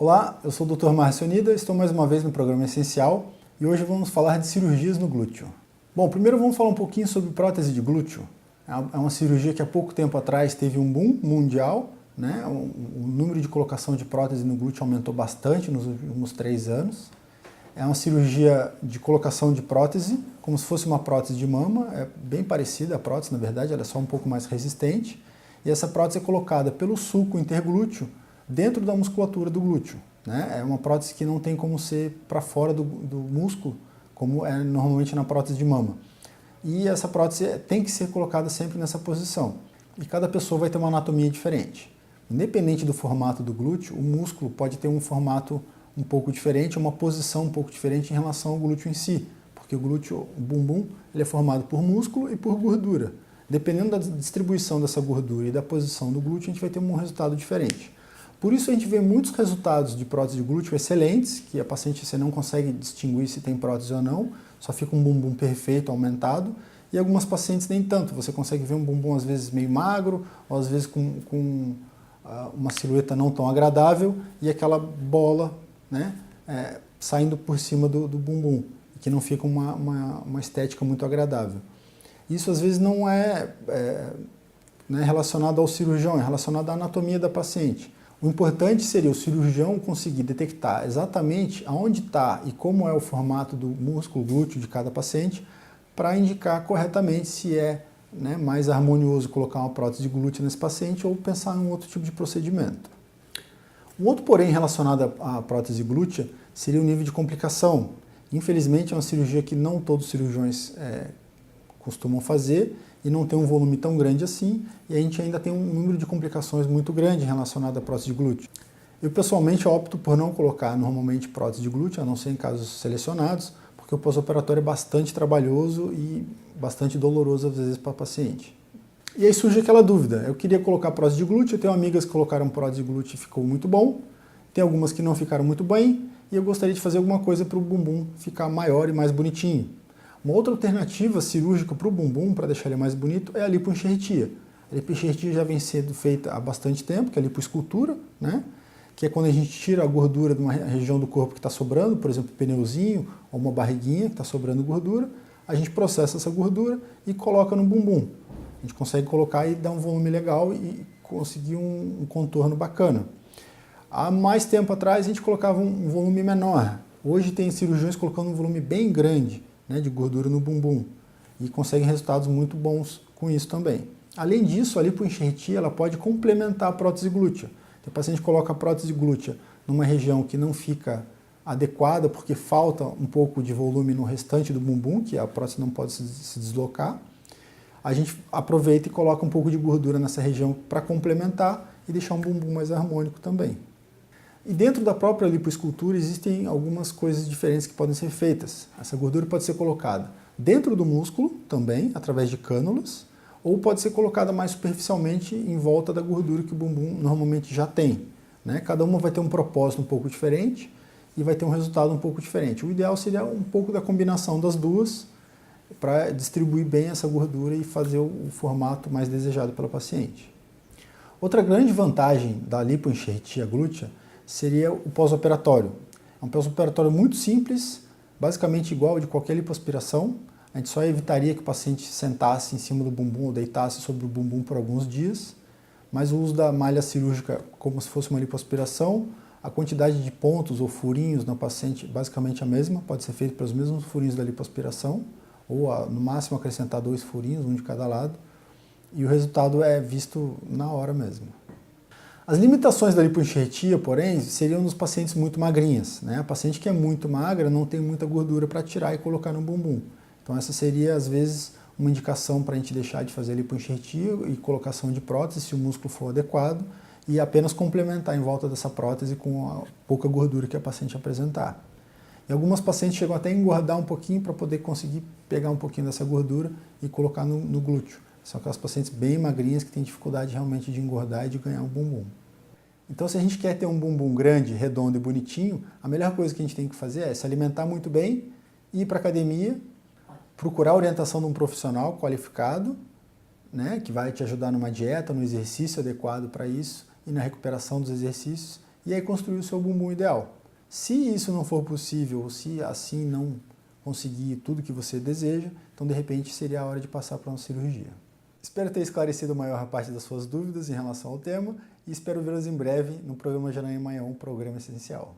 Olá, eu sou o Dr. Márcio Onida, estou mais uma vez no programa Essencial e hoje vamos falar de cirurgias no glúteo. Bom, primeiro vamos falar um pouquinho sobre prótese de glúteo. É uma cirurgia que há pouco tempo atrás teve um boom mundial, né? O número de colocação de prótese no glúteo aumentou bastante nos últimos 3 anos. É uma cirurgia de colocação de prótese, como se fosse uma prótese de mama, é bem parecida a prótese, na verdade, ela é só um pouco mais resistente. E essa prótese é colocada pelo sulco interglúteo dentro da musculatura do glúteo, né? É uma prótese que não tem como ser para fora do músculo, como é normalmente na prótese de mama. E essa prótese tem que ser colocada sempre nessa posição. E cada pessoa vai ter uma anatomia diferente. Independente do formato do glúteo, o músculo pode ter um formato um pouco diferente, uma posição um pouco diferente em relação ao glúteo em si, porque o glúteo, o bumbum, ele é formado por músculo e por gordura. Dependendo da distribuição dessa gordura e da posição do glúteo, a gente vai ter um resultado diferente. Por isso a gente vê muitos resultados de prótese de glúteo excelentes, que a paciente você não consegue distinguir se tem prótese ou não, só fica um bumbum perfeito, aumentado, e algumas pacientes nem tanto, você consegue ver um bumbum às vezes meio magro, ou às vezes com uma silhueta não tão agradável, e aquela bola, né, saindo por cima do bumbum, que não fica uma estética muito agradável. Isso às vezes não é relacionado ao cirurgião, é relacionado à anatomia da paciente. O importante seria o cirurgião conseguir detectar exatamente aonde está e como é o formato do músculo glúteo de cada paciente para indicar corretamente se é mais harmonioso colocar uma prótese de glúteo nesse paciente ou pensar em um outro tipo de procedimento. Um outro porém relacionado à prótese glútea seria o nível de complicação. Infelizmente é uma cirurgia que não todos os cirurgiões costumam fazer e não tem um volume tão grande assim, e a gente ainda tem um número de complicações muito grande relacionado à prótese de glúteo. Eu pessoalmente opto por não colocar normalmente prótese de glúteo, a não ser em casos selecionados, porque o pós-operatório é bastante trabalhoso e bastante doloroso às vezes para a paciente. E aí surge aquela dúvida, eu queria colocar prótese de glúteo, eu tenho amigas que colocaram prótese de glúteo e ficou muito bom, tem algumas que não ficaram muito bem, e eu gostaria de fazer alguma coisa para o bumbum ficar maior e mais bonitinho. Uma outra alternativa cirúrgica para o bumbum, para deixar ele mais bonito, é a lipoenxertia. A lipoenxertia já vem sendo feita há bastante tempo, que é a lipoescultura, né? Que é quando a gente tira a gordura de uma região do corpo que está sobrando, por exemplo, um pneuzinho ou uma barriguinha que está sobrando gordura, a gente processa essa gordura e coloca no bumbum. A gente consegue colocar e dar um volume legal e conseguir um contorno bacana. Há mais tempo atrás a gente colocava um volume menor. Hoje tem cirurgiões colocando um volume bem grande, de gordura no bumbum, e conseguem resultados muito bons com isso também. Além disso, a lipoenxertia ela pode complementar a prótese glútea. Então, o paciente coloca a prótese glútea numa região que não fica adequada porque falta um pouco de volume no restante do bumbum, que a prótese não pode se deslocar. A gente aproveita e coloca um pouco de gordura nessa região para complementar e deixar um bumbum mais harmônico também. E dentro da própria lipoescultura existem algumas coisas diferentes que podem ser feitas. Essa gordura pode ser colocada dentro do músculo também, através de cânulas, ou pode ser colocada mais superficialmente em volta da gordura que o bumbum normalmente já tem. Cada uma vai ter um propósito um pouco diferente e vai ter um resultado um pouco diferente. O ideal seria um pouco da combinação das duas para distribuir bem essa gordura e fazer o formato mais desejado pela paciente. Outra grande vantagem da lipoenxertia glútea seria o pós-operatório. É um pós-operatório muito simples, basicamente igual ao de qualquer lipoaspiração. A gente só evitaria que o paciente sentasse em cima do bumbum ou deitasse sobre o bumbum por alguns dias, mas o uso da malha cirúrgica como se fosse uma lipoaspiração, a quantidade de pontos ou furinhos na paciente basicamente a mesma, pode ser feito pelos mesmos furinhos da lipoaspiração, ou no máximo acrescentar 2 furinhos, um de cada lado, e o resultado é visto na hora mesmo. As limitações da lipoenxertia, porém, seriam nos pacientes muito magrinhas. A paciente que é muito magra não tem muita gordura para tirar e colocar no bumbum. Então essa seria, às vezes, uma indicação para a gente deixar de fazer lipoenxertia e colocação de prótese, se o músculo for adequado, e apenas complementar em volta dessa prótese com a pouca gordura que a paciente apresentar. E algumas pacientes chegam até a engordar um pouquinho para poder conseguir pegar um pouquinho dessa gordura e colocar no glúteo. São aquelas pacientes bem magrinhas que têm dificuldade realmente de engordar e de ganhar um bumbum. Então, se a gente quer ter um bumbum grande, redondo e bonitinho, a melhor coisa que a gente tem que fazer é se alimentar muito bem, ir para a academia, procurar a orientação de um profissional qualificado, que vai te ajudar numa dieta, no exercício adequado para isso e na recuperação dos exercícios, e aí construir o seu bumbum ideal. Se isso não for possível, ou se assim não conseguir tudo que você deseja, então de repente seria a hora de passar para uma cirurgia. Espero ter esclarecido a maior parte das suas dúvidas em relação ao tema e espero vê-las em breve no programa Janaína Manhã, um programa essencial.